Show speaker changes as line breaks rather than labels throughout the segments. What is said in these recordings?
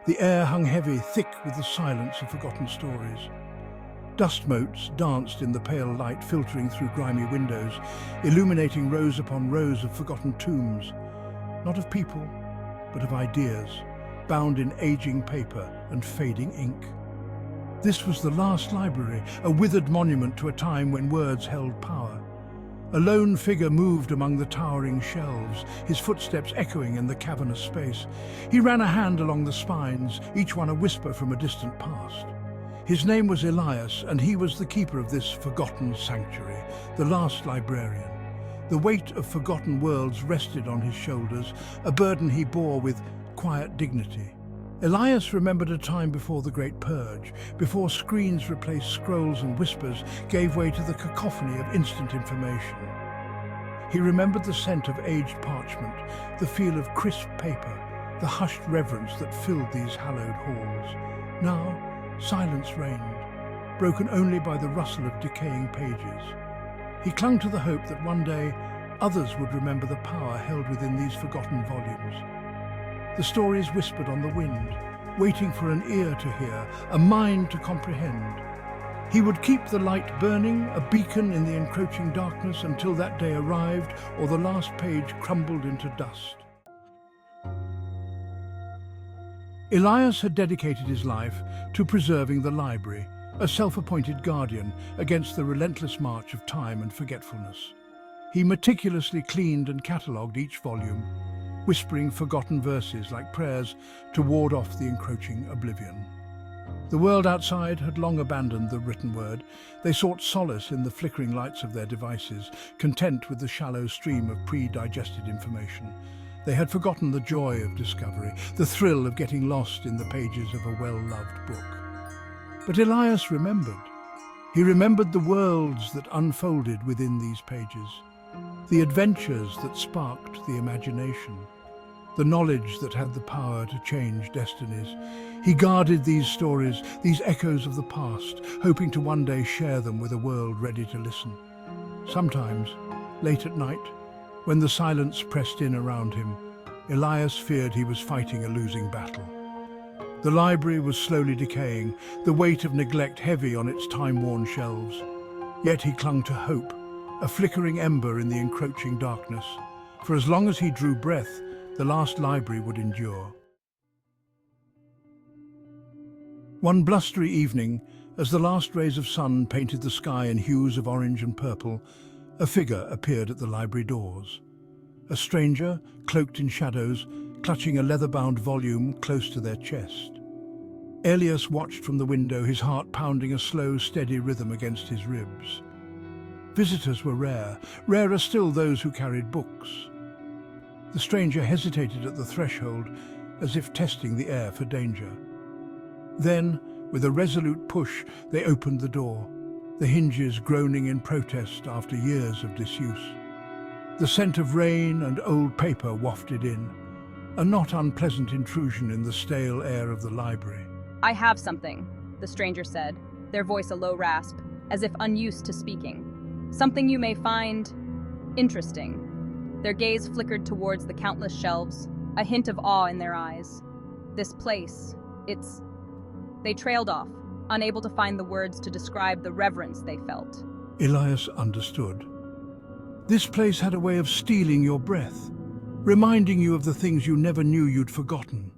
The air hung heavy, thick with the silence of forgotten stories. Dust motes danced in the pale light filtering through grimy windows, illuminating rows upon rows of forgotten tombs, not of people, but of ideas, bound in aging paper and fading ink. This was the last library, a withered monument to a time when words held power. A lone figure moved among the towering shelves, his footsteps echoing in the cavernous space. He ran a hand along the spines, each one a whisper from a distant past. His name was Elias, and he was the keeper of this forgotten sanctuary, the last librarian. The weight of forgotten worlds rested on his shoulders, a burden he bore with quiet dignity. Elias remembered a time before the Great Purge, before screens replaced scrolls and whispers gave way to the cacophony of instant information. He remembered the scent of aged parchment, the feel of crisp paper, the hushed reverence that filled these hallowed halls. Now, silence reigned, broken only by the rustle of decaying pages. He clung to the hope that one day others would remember the power held within these forgotten volumes. The stories whispered on the wind, waiting for an ear to hear, a mind to comprehend. He would keep the light burning, a beacon in the encroaching darkness, until that day arrived or the last page crumbled into dust. Elias had dedicated his life to preserving the library, a self-appointed guardian against the relentless march of time and forgetfulness. He meticulously cleaned and catalogued each volume, whispering forgotten verses like prayers to ward off the encroaching oblivion. The world outside had long abandoned the written word. They sought solace in the flickering lights of their devices, content with the shallow stream of pre-digested information. They had forgotten the joy of discovery, the thrill of getting lost in the pages of a well-loved book. But Elias remembered. He remembered the worlds that unfolded within these pages, the adventures that sparked the imagination, the knowledge that had the power to change destinies. He guarded these stories, these echoes of the past, hoping to one day share them with a world ready to listen. Sometimes, late at night, when the silence pressed in around him, Elias feared he was fighting a losing battle. The library was slowly decaying, the weight of neglect heavy on its time-worn shelves. Yet he clung to hope, a flickering ember in the encroaching darkness. For as long as he drew breath, the last library would endure. One blustery evening, as the last rays of sun painted the sky in hues of orange and purple, a figure appeared at the library doors. A stranger, cloaked in shadows, clutching a leather-bound volume close to their chest. Elias watched from the window, his heart pounding a slow, steady rhythm against his ribs. Visitors were rare, rarer still those who carried books. The stranger hesitated at the threshold, as if testing the air for danger. Then, with a resolute push, they opened the door, the hinges groaning in protest after years of disuse. The scent of rain and old paper wafted in, a not unpleasant intrusion in the stale air of the library.
"I have something," the stranger said, their voice a low rasp, as if unused to speaking. "Something you may find interesting." Their gaze flickered towards the countless shelves, a hint of awe in their eyes. "This place, it's..." They trailed off, unable to find the words to describe the reverence they felt.
Elias understood. This place had a way of stealing your breath, reminding you of the things you never knew you'd forgotten.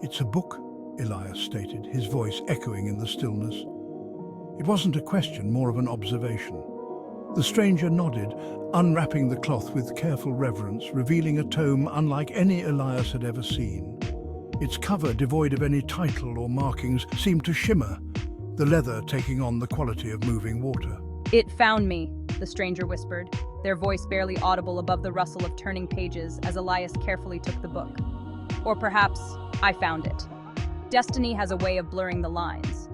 "It's a book," Elias stated, his voice echoing in the stillness. It wasn't a question, more of an observation. The stranger nodded, unwrapping the cloth with careful reverence, revealing a tome unlike any Elias had ever seen. Its cover, devoid of any title or markings, seemed to shimmer, the leather taking on the quality of moving water.
"It found me," the stranger whispered, their voice barely audible above the rustle of turning pages as Elias carefully took the book. "Or perhaps, I found it." Destiny has a way of blurring the lines.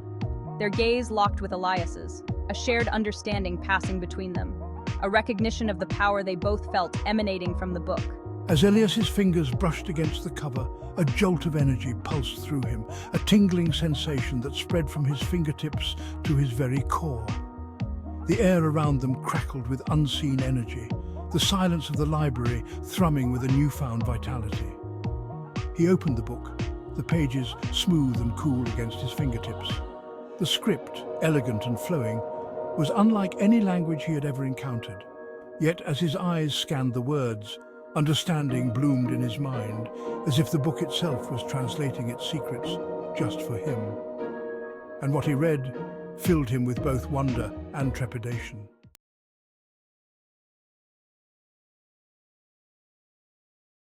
Their gaze locked with Elias's, a shared understanding passing between them, a recognition of the power they both felt emanating from the book.
As Elias's fingers brushed against the cover, a jolt of energy pulsed through him, a tingling sensation that spread from his fingertips to his very core. The air around them crackled with unseen energy, the silence of the library thrumming with a newfound vitality. He opened the book, the pages smooth and cool against his fingertips. The script, elegant and flowing, was unlike any language he had ever encountered. Yet as his eyes scanned the words, understanding bloomed in his mind, as if the book itself was translating its secrets just for him. And what he read filled him with both wonder and trepidation.